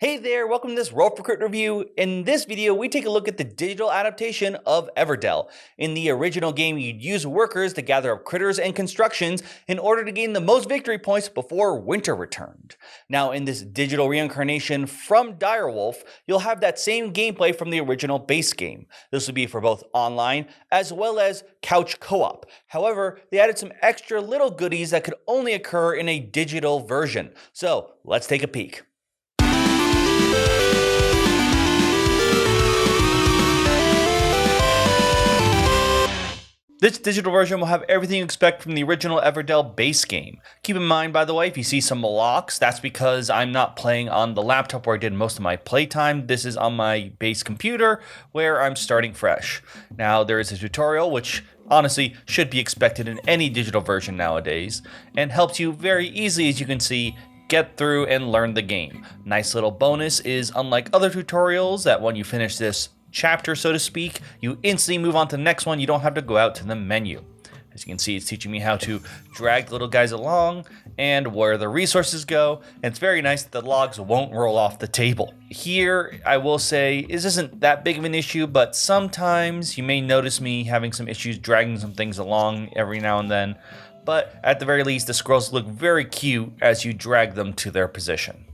Hey there, welcome to this Roll for Crit review. In this video, we take a look at the digital adaptation of Everdelle. In the original game, you'd use workers to gather up critters and constructions in order to gain the most victory points before winter returned. Now, in this digital reincarnation from Direwolf, you'll have that same gameplay from the original base game. This will be for both online as well as couch co-op. However, they added some extra little goodies that could only occur in a digital version. So, let's take a peek. This digital version will have everything you expect from the original Everdelle base game. Keep in mind, by the way, if you see some locks, that's because I'm not playing on the laptop where I did most of my playtime. This is on my base computer where I'm starting fresh. Now, there is a tutorial, which honestly should be expected in any digital version nowadays, and helps you very easily, as you can see, get through and learn the game. Nice little bonus is, unlike other tutorials, that when you finish this chapter, so to speak, you instantly move on to the next one. You don't have to go out to the menu. As you can see, it's teaching me how to drag the little guys along and where the resources go. And it's very nice that the logs won't roll off the table. Here, I will say, this isn't that big of an issue, but sometimes you may notice me having some issues dragging some things along every now and then. But at the very least, the squirrels look very cute as you drag them to their position.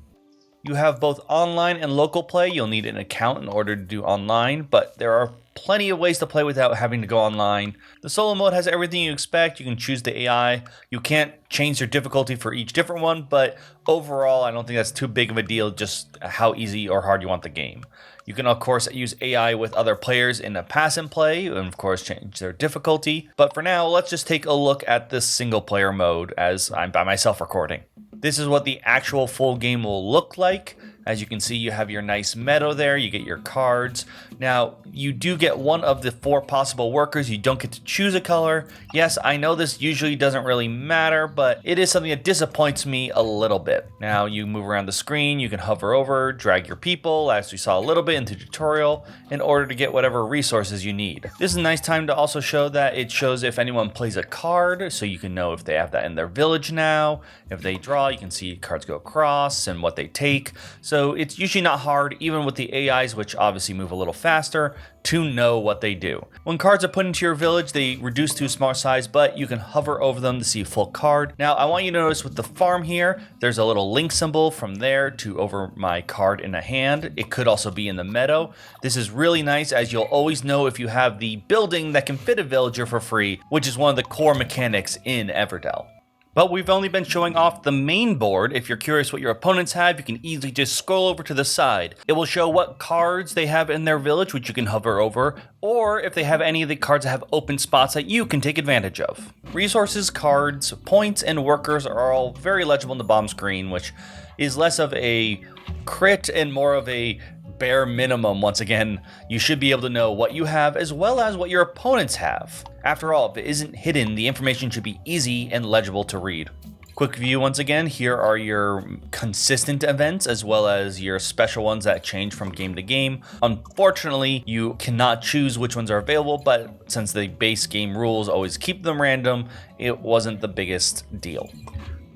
You have both online and local play. You'll need an account in order to do online, but there are plenty of ways to play without having to go online. The solo mode has everything you expect. You can choose the AI. You can't change their difficulty for each different one, but overall, I don't think that's too big of a deal, just how easy or hard you want the game. You can, of course, use AI with other players in a pass and play, and of course, change their difficulty. But for now, let's just take a look at this single player mode as I'm by myself recording. This is what the actual full game will look like. As you can see, you have your nice Meadow there, you get your cards. Now, you do get one of the 4 possible workers. You don't get to choose a color. Yes, I know this usually doesn't really matter, but it is something that disappoints me a little bit. Now, you move around the screen, you can hover over, drag your people, as we saw a little bit in the tutorial, in order to get whatever resources you need. This is a nice time to also show that it shows if anyone plays a card, so you can know if they have that in their village now. If they draw, you can see cards go across and what they take. So it's usually not hard, even with the AIs, which obviously move a little faster, to know what they do. When cards are put into your village, they reduce to a small size, but you can hover over them to see a full card. Now, I want you to notice with the farm here, there's a little link symbol from there to over my card in a hand. It could also be in the meadow. This is really nice, as you'll always know if you have the building that can fit a villager for free, which is one of the core mechanics in Everdelle. But we've only been showing off the main board. If you're curious what your opponents have, you can easily just scroll over to the side. It will show what cards they have in their village, which you can hover over, or if they have any of the cards that have open spots that you can take advantage of. Resources, cards, points, and workers are all very legible in the bottom screen, which is less of a crit and more of a bare minimum. Once again, you should be able to know what you have as well as what your opponents have. After all, if it isn't hidden, the information should be easy and legible to read. Quick view once again, here are your consistent events as well as your special ones that change from game to game. Unfortunately, you cannot choose which ones are available, but since the base game rules always keep them random, it wasn't the biggest deal.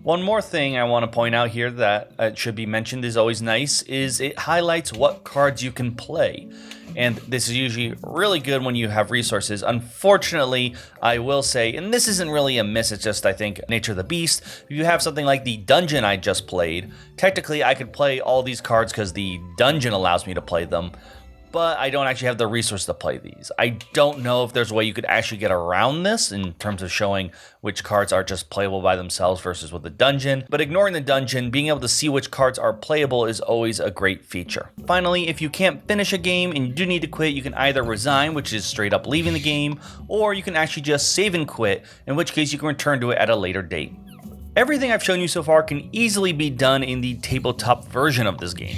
One more thing I want to point out here that should be mentioned is always nice, is it highlights what cards you can play. And this is usually really good when you have resources. Unfortunately, I will say, and this isn't really a miss, it's just, I think, nature of the beast. If you have something like the dungeon I just played, technically I could play all these cards because the dungeon allows me to play them, but I don't actually have the resource to play these. I don't know if there's a way you could actually get around this in terms of showing which cards are just playable by themselves versus with the dungeon. But ignoring the dungeon, being able to see which cards are playable is always a great feature. Finally, if you can't finish a game and you do need to quit, you can either resign, which is straight up leaving the game, or you can actually just save and quit, in which case you can return to it at a later date. Everything I've shown you so far can easily be done in the tabletop version of this game.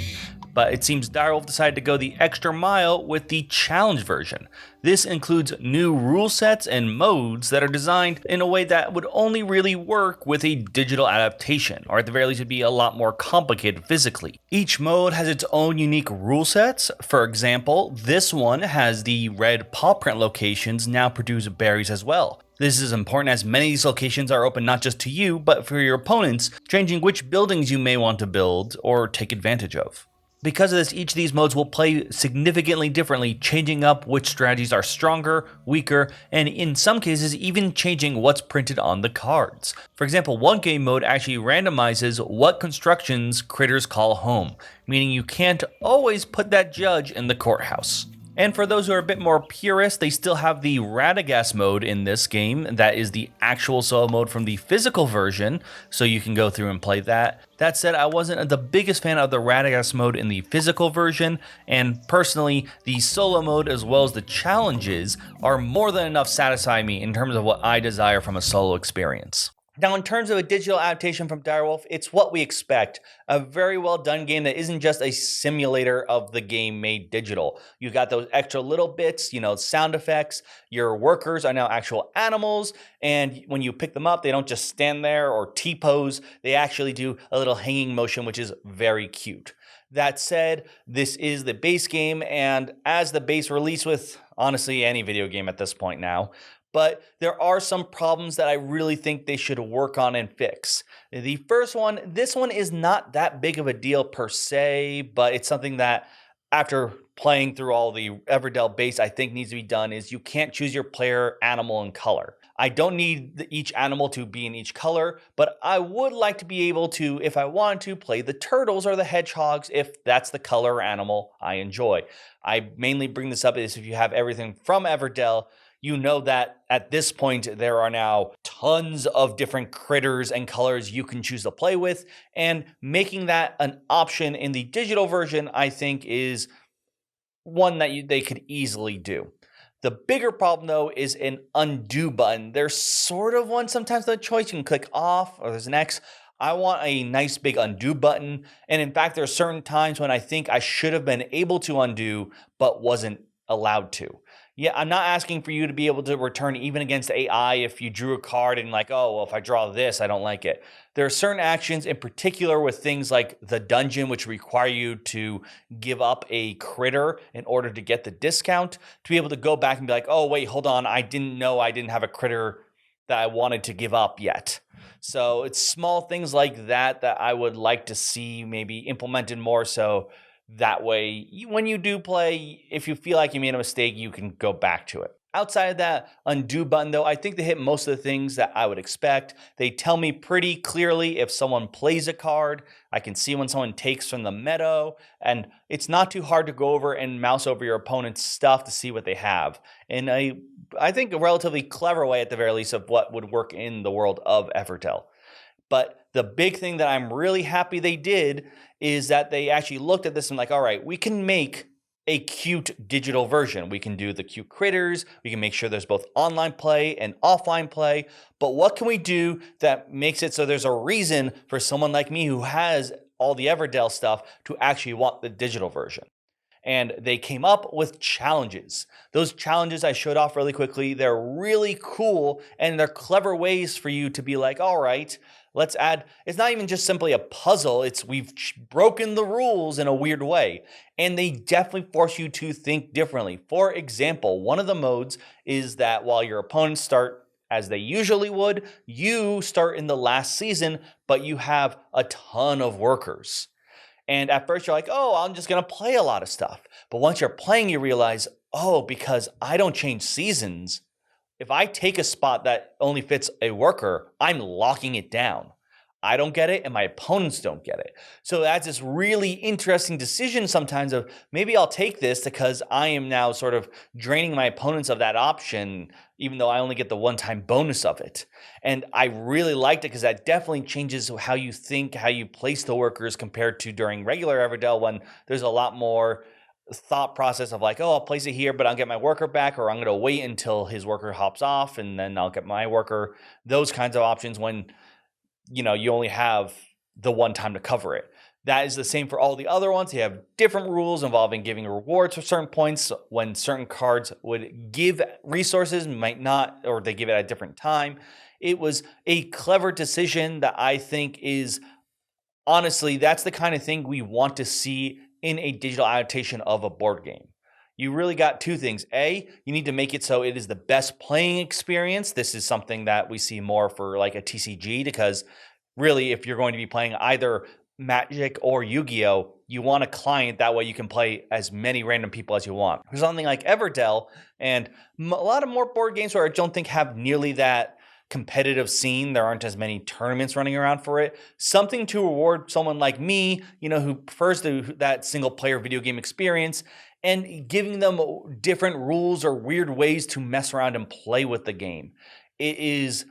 But it seems Direwolf decided to go the extra mile with the challenge version. This includes new rule sets and modes that are designed in a way that would only really work with a digital adaptation, or at the very least would be a lot more complicated physically. Each mode has its own unique rule sets. For example, this one has the red paw print locations now produce berries as well. This is important as many of these locations are open not just to you, but for your opponents, changing which buildings you may want to build or take advantage of. Because of this, each of these modes will play significantly differently, changing up which strategies are stronger, weaker, and in some cases even changing what's printed on the cards. For example, one game mode actually randomizes what constructions critters call home, meaning you can't always put that judge in the courthouse. And for those who are a bit more purist, they still have the Ratagast mode in this game. That is the actual solo mode from the physical version, so you can go through and play that. That said, I wasn't the biggest fan of the Ratagast mode in the physical version, and personally, the solo mode as well as the challenges are more than enough satisfying me in terms of what I desire from a solo experience. Now, in terms of a digital adaptation from Direwolf, it's what we expect. A very well done game that isn't just a simulator of the game made digital. You got those extra little bits, sound effects. Your workers are now actual animals, and when you pick them up, they don't just stand there or T-pose. They actually do a little hanging motion, which is very cute. That said, this is the base game, and as the base release with, honestly, any video game at this point now, but there are some problems that I really think they should work on and fix. The first one, this one is not that big of a deal per se, but it's something that after playing through all the Everdelle base, I think needs to be done, is you can't choose your player animal and color. I don't need each animal to be in each color, but I would like to be able to, if I wanted to, play the turtles or the hedgehogs if that's the color or animal I enjoy. I mainly bring this up is if you have everything from Everdelle, you know that at this point there are now tons of different critters and colors you can choose to play with, and making that an option in the digital version I think is one that they could easily do. The bigger problem though is an undo button. There's sort of one sometimes the choice you can click off or there's an X. I want a nice big undo button, and in fact there are certain times when I think I should have been able to undo but wasn't allowed to. Yeah, I'm not asking for you to be able to return even against AI if you drew a card and like, oh, well, if I draw this, I don't like it. There are certain actions in particular with things like the dungeon, which require you to give up a critter in order to get the discount, to be able to go back and be like, oh, wait, hold on, I didn't know I didn't have a critter that I wanted to give up yet. So it's small things like that that I would like to see maybe implemented more so. That way, when you do play, if you feel like you made a mistake, you can go back to it. Outside of that undo button, though, I think they hit most of the things that I would expect. They tell me pretty clearly if someone plays a card. I can see when someone takes from the Meadow, and it's not too hard to go over and mouse over your opponent's stuff to see what they have. And I think a relatively clever way, at the very least, of what would work in the world of Everdelle. But the big thing that I'm really happy they did is that they actually looked at this and like, all right, we can make a cute digital version. We can do the cute critters. We can make sure there's both online play and offline play. But what can we do that makes it so there's a reason for someone like me who has all the Everdelle stuff to actually want the digital version? And they came up with challenges. Those challenges I showed off really quickly. They're really cool, and they're clever ways for you to be like, all right, let's add, it's not even just simply a puzzle, it's we've broken the rules in a weird way. And they definitely force you to think differently. For example, one of the modes is that while your opponents start as they usually would, you start in the last season, but you have a ton of workers. And at first you're like, oh, I'm just going to play a lot of stuff. But once you're playing, you realize, oh, because I don't change seasons, if I take a spot that only fits a worker, I'm locking it down. I don't get it and my opponents don't get it. So that's this really interesting decision sometimes of maybe I'll take this because I am now sort of draining my opponents of that option, even though I only get the one-time bonus of it. And I really liked it because that definitely changes how you think, how you place the workers compared to during regular Everdelle when there's a lot more thought process of like, oh, I'll place it here, but I'll get my worker back, or I'm going to wait until his worker hops off and then I'll get my worker. Those kinds of options when you only have the one time to cover it. That is the same for all the other ones. They have different rules involving giving rewards for certain points when certain cards would give resources, might not, or they give it at a different time. It was a clever decision that I think is, honestly, that's the kind of thing we want to see in a digital adaptation of a board game. You really got two things. A, you need to make it so it is the best playing experience. This is something that we see more for like a TCG, because really if you're going to be playing either Magic or Yu-Gi-Oh, you want a client that way you can play as many random people as you want. There's something like Everdelle and a lot of more board games where I don't think have nearly that competitive scene. There aren't as many tournaments running around for it. Something to reward someone like me, who prefers that single player video game experience, and giving them different rules or weird ways to mess around and play with the game. It is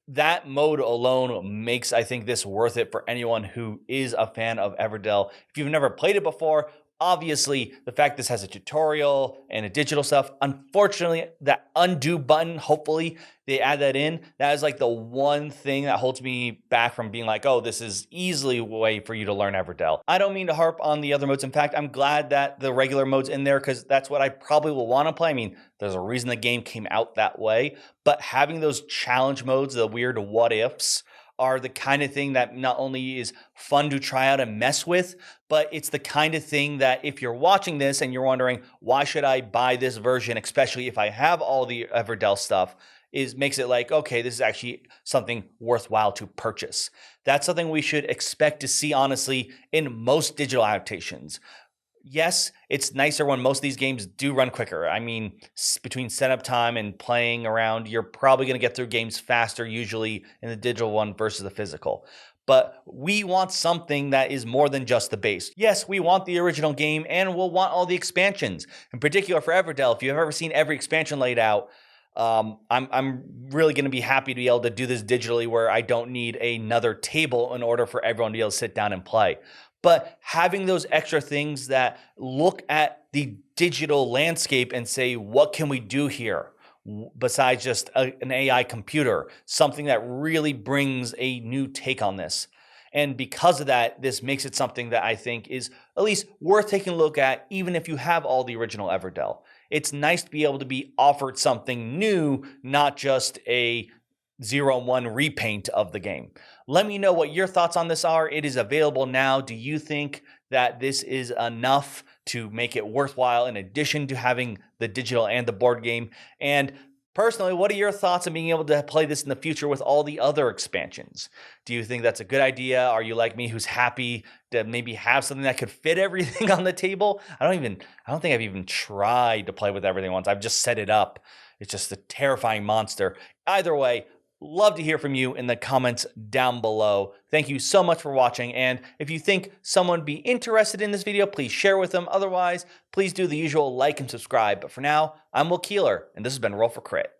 that mode alone makes, I think, this worth it for anyone who is a fan of Everdell. If you've never played it before, obviously the fact this has a tutorial and a digital stuff, unfortunately, that undo button, hopefully they add that in. That is like the one thing that holds me back from being like, oh, this is easily a way for you to learn Everdell. I don't mean to harp on the other modes. In fact, I'm glad that the regular mode's in there because that's what I probably will want to play. I mean, there's a reason the game came out that way, but having those challenge modes, the weird what ifs, are the kind of thing that not only is fun to try out and mess with, but it's the kind of thing that if you're watching this and you're wondering, why should I buy this version, especially if I have all the Everdell stuff, makes it like, okay, this is actually something worthwhile to purchase. That's something we should expect to see, honestly, in most digital adaptations. Yes, it's nicer when most of these games do run quicker. I mean, between setup time and playing around, you're probably going to get through games faster, usually in the digital one versus the physical. But we want something that is more than just the base. Yes, we want the original game and we'll want all the expansions. In particular for Everdell, if you've ever seen every expansion laid out, I'm really going to be happy to be able to do this digitally where I don't need another table in order for everyone to be able to sit down and play. But having those extra things that look at the digital landscape and say, what can we do here besides just an AI computer, something that really brings a new take on this. And because of that, this makes it something that I think is at least worth taking a look at, even if you have all the original Everdell. It's nice to be able to be offered something new, not just a 0-1 repaint of the game. Let me know what your thoughts on this are. It is available now. Do you think that this is enough to make it worthwhile in addition to having the digital and the board game? And personally, what are your thoughts on being able to play this in the future with all the other expansions? Do you think that's a good idea? Are you like me who's happy to maybe have something that could fit everything on the table? I don't think I've even tried to play with everything once. I've just set it up. It's just a terrifying monster. Either way, love to hear from you in the comments down below. Thank you so much for watching. And if you think someone would be interested in this video, please share with them. Otherwise, please do the usual like and subscribe. But for now, I'm Will Keeler, and this has been Roll for Crit.